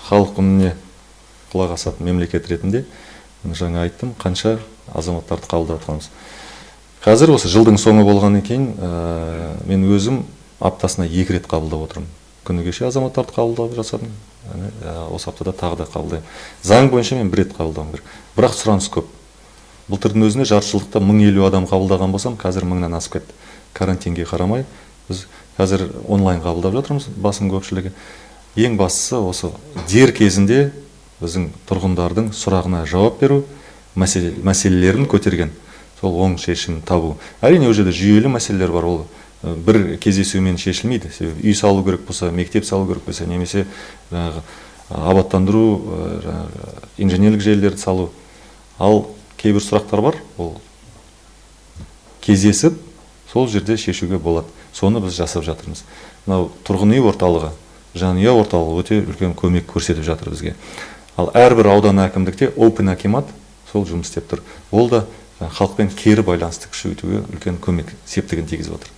халық үніне құлақ асатын мемлекет ретінде жаңа айттым, қанша азаматтарды қабылдап жатқанымыз. Қазір осы жылдың соңы болғаннан кейін мен өзім аптасына 2 рет қабылдап отырмын. Күні кеше азаматтарды қабылдап жасадым. Осы аптада тағы да қабылдаймын. Заң бойынша мен 1 рет қабылдауым керек. Бірақ сұраныс көп. Былтырдың өзінде жартыжылдықта 1050 адам қабылдаған болсам, қазір 1000-нан асып кетті. Карантинге қарамай, біз қазір онлайн қабылдап жатырмыз, басым көпшілігі. Ең бастысы осы дер кезінде біздің тұрғындардың сұрағына жауап беру, мәселелерін көтерген, сол оң шешім табу. Әрине, ол жерде жүйелі мәселелер бар, ол бір кездесумен шешілмейді. Үй салу керек болса, мектеп салу керек болса, немесе абаттандыру, инженерлік желілерді салу. Ал кейбір сұрақтар бар, ол кездесіп, сол жерде шешуге болады. Соны біз жасап жатырмыз. Мынау тұрғын үй орталығы, жанұя орталығы өте үлкен көмек көрсетіп жатыр бізге. Ал әрбір аудан әкімдікте open акимат сол жұмыс істеп тұр. Ол да халықпен кері байланысты күшейтуге үлкен көмек септігін тигізіп отыр.